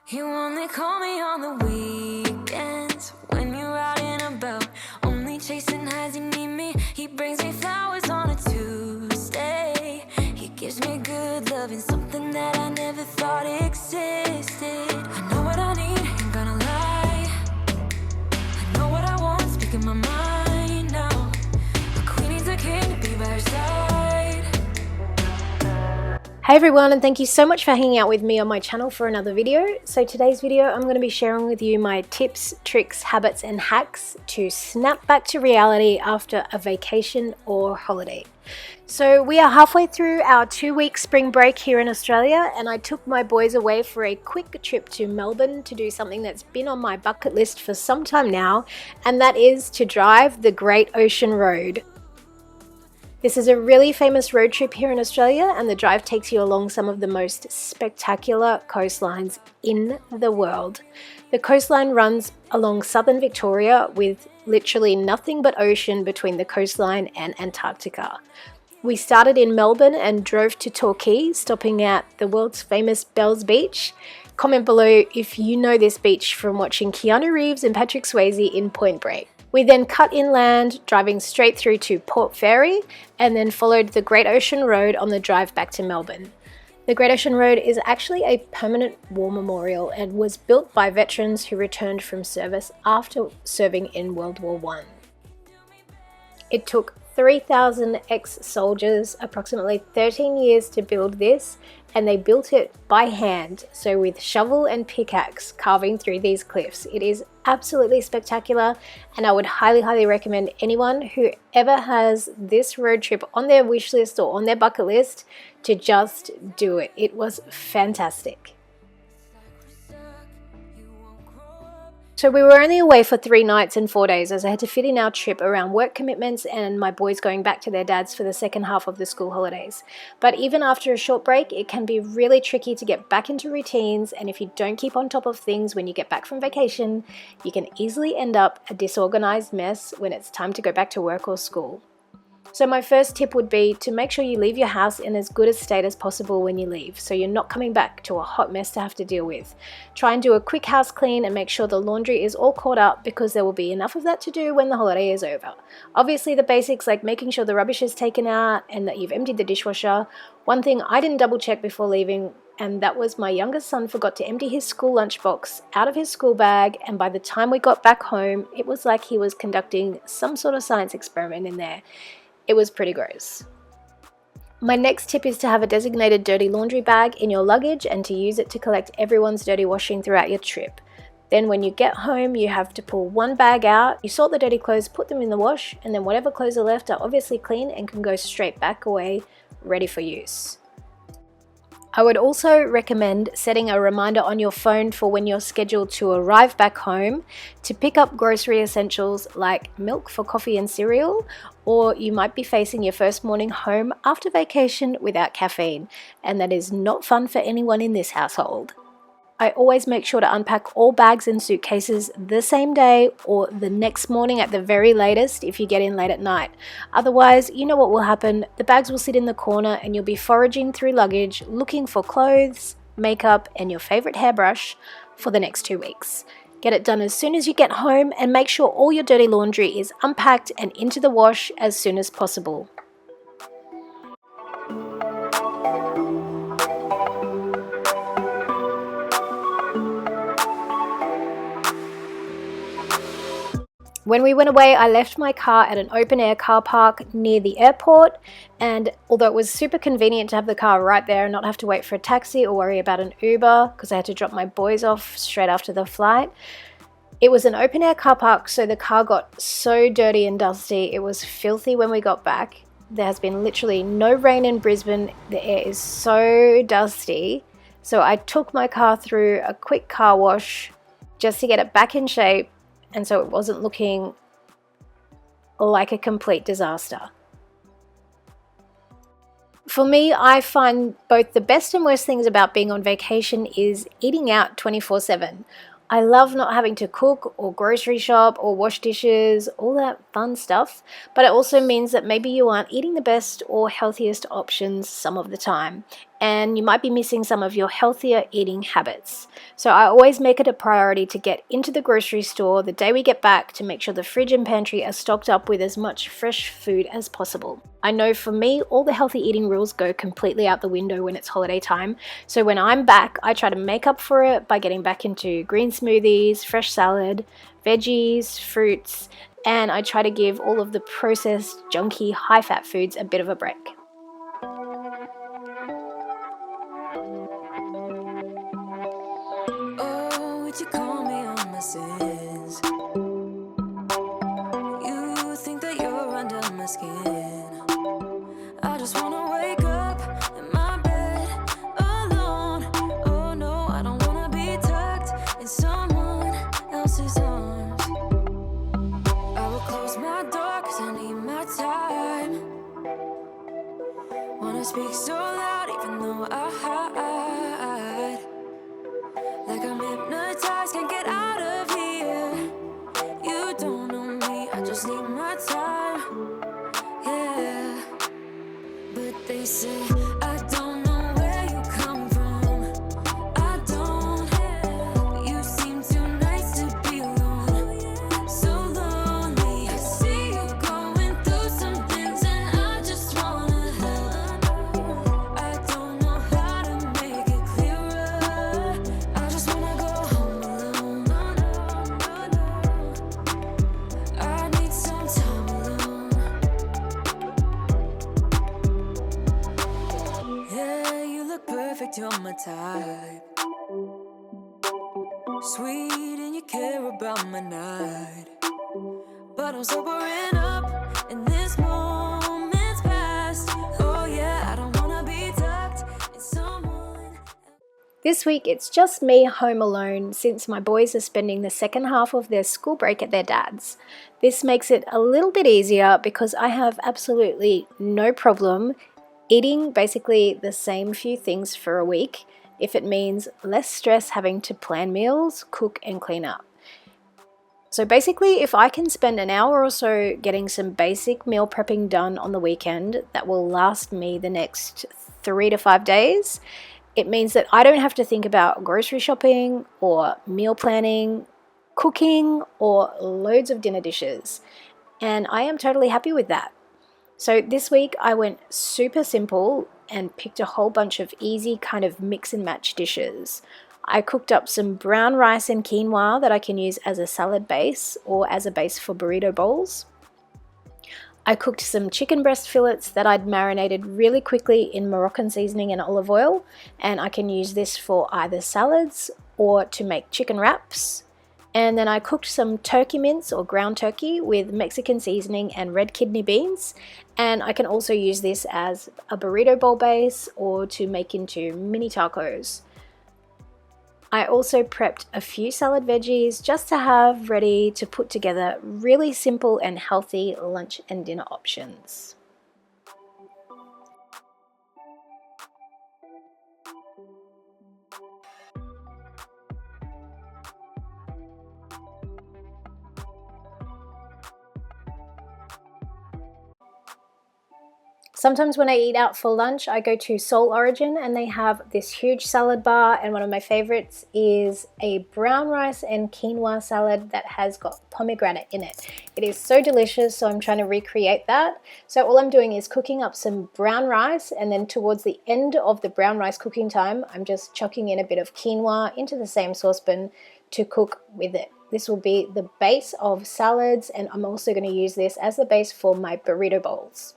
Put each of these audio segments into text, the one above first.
You only call me on the weekends when you're out and about, only chasing highs. You need me. He brings me flowers on a Tuesday. He gives me good loving, something that I never thought existed. I know what I need, ain't gonna lie. I know what I want, speaking my mind now. A queen needs a king to be by her side. Hey everyone, and thank you so much for hanging out with me on my channel for another video. So today's video, I'm going to be sharing with you my tips, tricks, habits and hacks to snap back to reality after a vacation or holiday. So we are halfway through our 2-week spring break here in Australia, and I took my boys away for a quick trip to Melbourne to do something that's been on my bucket list for some time now, and that is to drive the Great Ocean Road. This is a really famous road trip here in Australia, and the drive takes you along some of the most spectacular coastlines in the world. The coastline runs along southern Victoria with literally nothing but ocean between the coastline and Antarctica. We started in Melbourne and drove to Torquay, stopping at the world's famous Bells Beach. Comment below if you know this beach from watching Keanu Reeves and Patrick Swayze in Point Break. We then cut inland, driving straight through to Port Fairy, and then followed the Great Ocean Road on the drive back to Melbourne. The Great Ocean Road is actually a permanent war memorial and was built by veterans who returned from service after serving in World War I. It took 3,000 ex-soldiers approximately 13 years to build this, and they built it by hand, so with shovel and pickaxe carving through these cliffs. It is absolutely spectacular, and I would highly recommend anyone who ever has this road trip on their wish list or on their bucket list to just do it. It was fantastic. So we were only away for 3 nights and 4 days, as I had to fit in our trip around work commitments and my boys going back to their dads for the second half of the school holidays. But even after a short break, it can be really tricky to get back into routines, and if you don't keep on top of things when you get back from vacation, you can easily end up a disorganized mess when it's time to go back to work or school. So my first tip would be to make sure you leave your house in as good a state as possible when you leave, so you're not coming back to a hot mess to have to deal with. Try and do a quick house clean and make sure the laundry is all caught up, because there will be enough of that to do when the holiday is over. Obviously the basics like making sure the rubbish is taken out and that you've emptied the dishwasher. One thing I didn't double check before leaving, and that was my youngest son forgot to empty his school lunchbox out of his school bag, and by the time we got back home, it was like he was conducting some sort of science experiment in there. It was pretty gross. My next tip is to have a designated dirty laundry bag in your luggage and to use it to collect everyone's dirty washing throughout your trip. Then when you get home, you have to pull one bag out, you sort the dirty clothes, put them in the wash, and then whatever clothes are left are obviously clean and can go straight back away, ready for use. I would also recommend setting a reminder on your phone for when you're scheduled to arrive back home to pick up grocery essentials like milk for coffee and cereal, or you might be facing your first morning home after vacation without caffeine, and that is not fun for anyone in this household. I always make sure to unpack all bags and suitcases the same day or the next morning at the very latest if you get in late at night. Otherwise, you know what will happen. The bags will sit in the corner and you'll be foraging through luggage looking for clothes, makeup and your favorite hairbrush for the next 2 weeks. Get it done as soon as you get home and make sure all your dirty laundry is unpacked and into the wash as soon as possible. When we went away, I left my car at an open-air car park near the airport, and although it was super convenient to have the car right there and not have to wait for a taxi or worry about an Uber because I had to drop my boys off straight after the flight, it was an open-air car park, so the car got so dirty and dusty. It was filthy when we got back. There has been literally no rain in Brisbane. The air is so dusty, so I took my car through a quick car wash just to get it back in shape, and so it wasn't looking like a complete disaster. For me, I find both the best and worst things about being on vacation is eating out 24/7. I love not having to cook or grocery shop or wash dishes, all that fun stuff, but it also means that maybe you aren't eating the best or healthiest options some of the time. and you might be missing some of your healthier eating habits. So I always make it a priority to get into the grocery store the day we get back to make sure the fridge and pantry are stocked up with as much fresh food as possible. I know for me, all the healthy eating rules go completely out the window when it's holiday time. So when I'm back, I try to make up for it by getting back into green smoothies, fresh salad, veggies, fruits, and I try to give all of the processed, junky, high-fat foods a bit of a break. Oh, would you call me on my sins? You think that you're under my skin. I just wanna wake up in my bed alone. Oh no, I don't wanna be tucked in someone else's arms. I will close my door 'cause I need my time. Wanna speak so loud even though I hide. Like I'm hypnotized, can't get out of here. You don't know me, I just need my time. Yeah. But they say I don't know where you come from. I don't. You seem too nice to be alone. So lonely. I see you going through some things and I just wanna help. I don't know how to make it clearer. I just wanna go home alone. I need some time alone. Yeah, you look perfect, you're my type. Sweet and you care about my night. But I'm sobering up and this moment's past. Oh yeah, I don't wanna be tucked in someone. This week it's just me home alone since my boys are spending the second half of their school break at their dad's. This makes it a little bit easier because I have absolutely no problem eating basically the same few things for a week if it means less stress having to plan meals, cook and clean up. So basically, if I can spend an hour or so getting some basic meal prepping done on the weekend that will last me the next 3 to 5 days, it means that I don't have to think about grocery shopping or meal planning, cooking, or loads of dinner dishes. And I am totally happy with that. So this week I went super simple and picked a whole bunch of easy kind of mix and match dishes. I cooked up some brown rice and quinoa that I can use as a salad base or as a base for burrito bowls. I cooked some chicken breast fillets that I'd marinated really quickly in Moroccan seasoning and olive oil, and I can use this for either salads or to make chicken wraps. And then I cooked some turkey mince or ground turkey with Mexican seasoning and red kidney beans. And I can also use this as a burrito bowl base or to make into mini tacos. I also prepped a few salad veggies just to have ready to put together really simple and healthy lunch and dinner options. Sometimes when I eat out for lunch, I go to Soul Origin and they have this huge salad bar, and one of my favorites is a brown rice and quinoa salad that has got pomegranate in it. It is so delicious, so I'm trying to recreate that. So all I'm doing is cooking up some brown rice, and then towards the end of the brown rice cooking time, I'm just chucking in a bit of quinoa into the same saucepan to cook with it. This will be the base of salads, and I'm also going to use this as the base for my burrito bowls.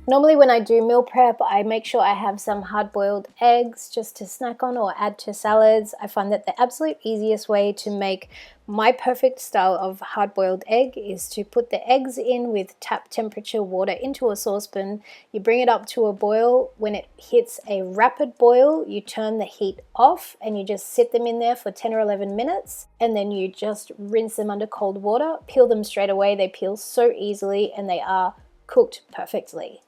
Normally when I do meal prep, I make sure I have some hard-boiled eggs just to snack on or add to salads. I find that the absolute easiest way to make my perfect style of hard-boiled egg is to put the eggs in with tap temperature water into a saucepan. You bring it up to a boil. When it hits a rapid boil, you turn the heat off and you just sit them in there for 10 or 11 minutes, and then you just rinse them under cold water. Peel them straight away. They peel so easily and they are cooked perfectly.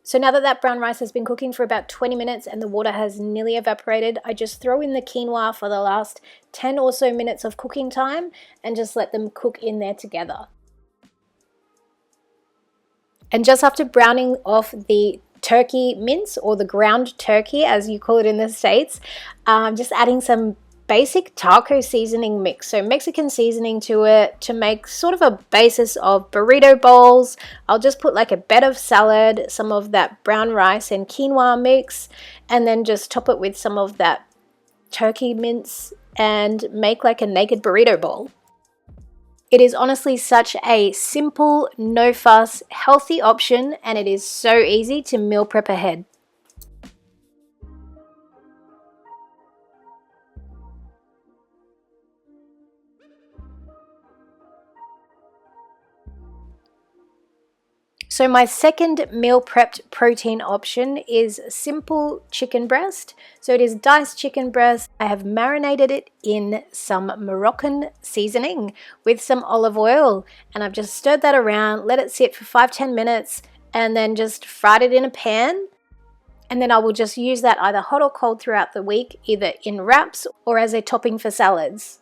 So now that brown rice has been cooking for about 20 minutes and the water has nearly evaporated, I just throw in the quinoa for the last 10 or so minutes of cooking time and just let them cook in there together. And just after browning off the turkey mince, or the ground turkey as you call it in the States, just adding some basic taco seasoning mix, so Mexican seasoning to it to make sort of a basis of burrito bowls. I'll just put like a bed of salad, some of that brown rice and quinoa mix, and then just top it with some of that turkey mince and make like a naked burrito bowl. It is honestly such a simple, no fuss, healthy option, and it is so easy to meal prep ahead. So my second meal prepped protein option is simple chicken breast. So it is diced chicken breast. I have marinated it in some Moroccan seasoning with some olive oil, and I've just stirred that around, let it sit for 5-10 minutes, and then just fried it in a pan. And then I will just use that either hot or cold throughout the week, either in wraps or as a topping for salads.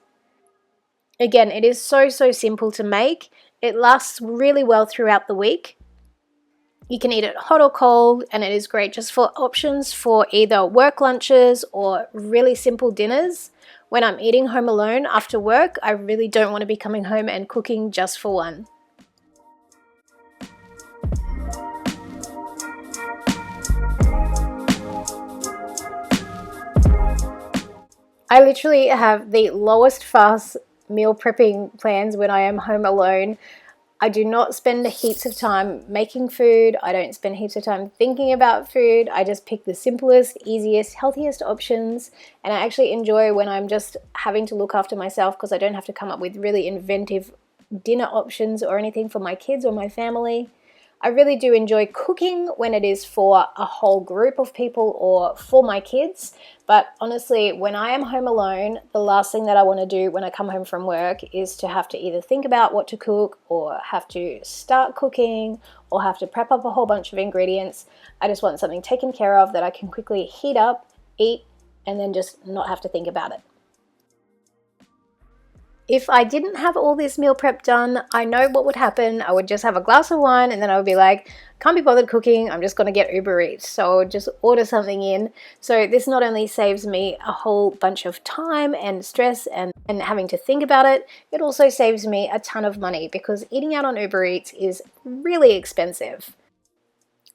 Again, it is so simple to make. It lasts really well throughout the week. You can eat it hot or cold, and it is great just for options for either work lunches or really simple dinners. When I'm eating home alone after work, I really don't want to be coming home and cooking just for one. I literally have the lowest fuss meal prepping plans when I am home alone. I do not spend heaps of time making food. I don't spend heaps of time thinking about food. I just pick the simplest, easiest, healthiest options. And I actually enjoy when I'm just having to look after myself, because I don't have to come up with really inventive dinner options or anything for my kids or my family. I really do enjoy cooking when it is for a whole group of people or for my kids. But honestly, when I am home alone, the last thing that I want to do when I come home from work is to have to either think about what to cook, or have to start cooking, or have to prep up a whole bunch of ingredients. I just want something taken care of that I can quickly heat up, eat, and then just not have to think about it. If I didn't have all this meal prep done, I know what would happen. I would just have a glass of wine, and then I would be like, can't be bothered cooking, I'm just going to get Uber Eats. So I would just order something in. So this not only saves me a whole bunch of time and stress and having to think about it, it also saves me a ton of money, because eating out on Uber Eats is really expensive.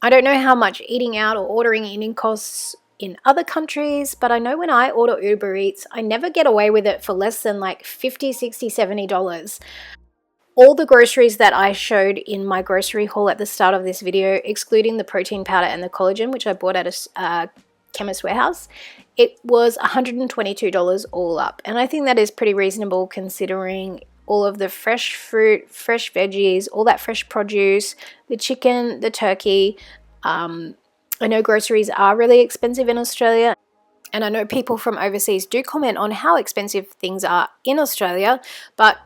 I don't know how much eating out or ordering in costs in other countries, but I know when I order Uber Eats, I never get away with it for less than like $50, $60, $70. All the groceries that I showed in my grocery haul at the start of this video, excluding the protein powder and the collagen, which I bought at a Chemist Warehouse, it was $122 all up. And I think that is pretty reasonable, considering all of the fresh fruit, fresh veggies, all that fresh produce, the chicken, the turkey. I know groceries are really expensive in Australia, and I know people from overseas do comment on how expensive things are in Australia, but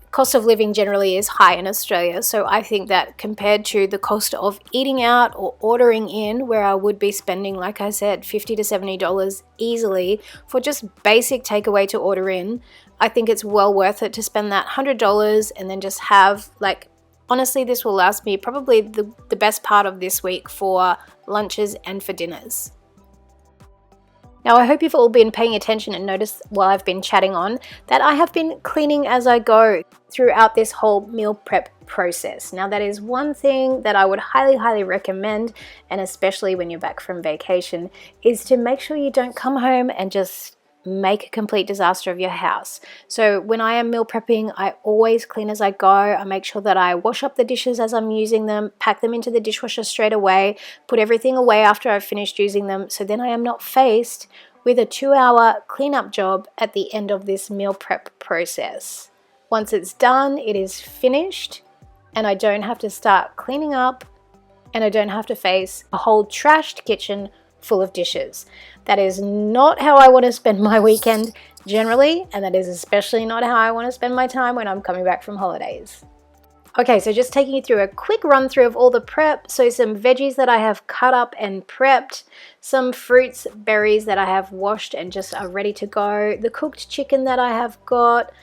cost of living generally is high in Australia. So I think that compared to the cost of eating out or ordering in, where I would be spending, like I said, $50 to $70 easily for just basic takeaway to order in, I think it's well worth it to spend that $100 and then just have, like, honestly, this will last me probably the best part of this week for lunches and for dinners. Now, I hope you've all been paying attention and noticed while I've been chatting on that I have been cleaning as I go throughout this whole meal prep process. Now, that is one thing that I would highly recommend, and especially when you're back from vacation, is to make sure you don't come home and just make a complete disaster of your house. So when I am meal prepping, I always clean as I go. I make sure that I wash up the dishes as I'm using them, pack them into the dishwasher straight away, put everything away after I've finished using them, so then I am not faced with a 2-hour cleanup job at the end of this meal prep process. Once it's done, it is finished, and I don't have to start cleaning up, and I don't have to face a whole trashed kitchen full of dishes. That is not how I want to spend my weekend generally, and that is especially not how I want to spend my time when I'm coming back from holidays. Okay, so just taking you through a quick run through of all the prep. So some veggies that I have cut up and prepped, some fruits, berries that I have washed and just are ready to go, the cooked chicken that I have got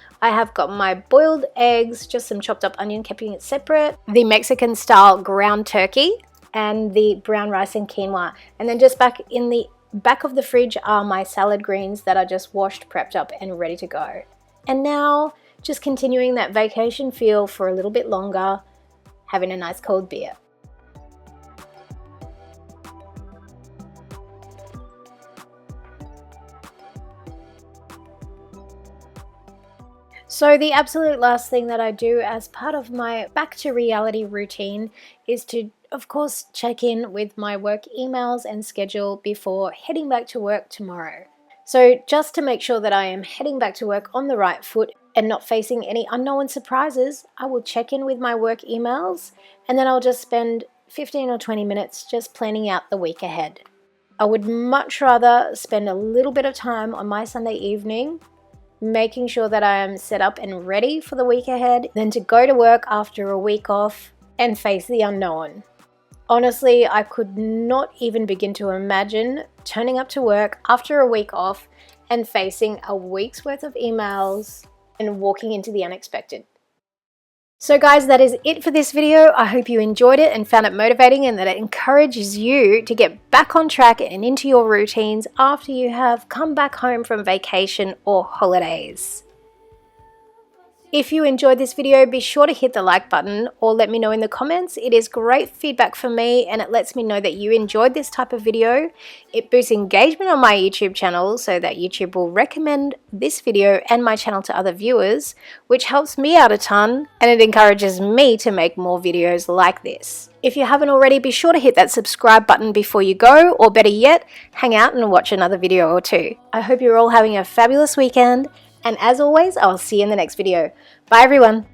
my boiled eggs, just some chopped up onion, keeping it separate, the Mexican style ground turkey, and the brown rice and quinoa. And then just back in the back of the fridge are my salad greens that are just washed, prepped up and ready to go. And now just continuing that vacation feel for a little bit longer, having a nice cold beer. So the absolute last thing that I do as part of my back to reality routine is to, of course, check in with my work emails and schedule before heading back to work tomorrow. So just to make sure that I am heading back to work on the right foot and not facing any unknown surprises, I will check in with my work emails, and then I'll just spend 15 or 20 minutes just planning out the week ahead. I would much rather spend a little bit of time on my Sunday evening making sure that I am set up and ready for the week ahead than to go to work after a week off and face the unknown. Honestly, I could not even begin to imagine turning up to work after a week off and facing a week's worth of emails and walking into the unexpected. So guys, that is it for this video. I hope you enjoyed it and found it motivating, and that it encourages you to get back on track and into your routines after you have come back home from vacation or holidays. If you enjoyed this video, be sure to hit the like button or let me know in the comments. It is great feedback for me, and it lets me know that you enjoyed this type of video. It boosts engagement on my YouTube channel so that YouTube will recommend this video and my channel to other viewers, which helps me out a ton, and it encourages me to make more videos like this. If you haven't already, be sure to hit that subscribe button before you go, or better yet, hang out and watch another video or two. I hope you're all having a fabulous weekend, and as always, I'll see you in the next video. Bye everyone.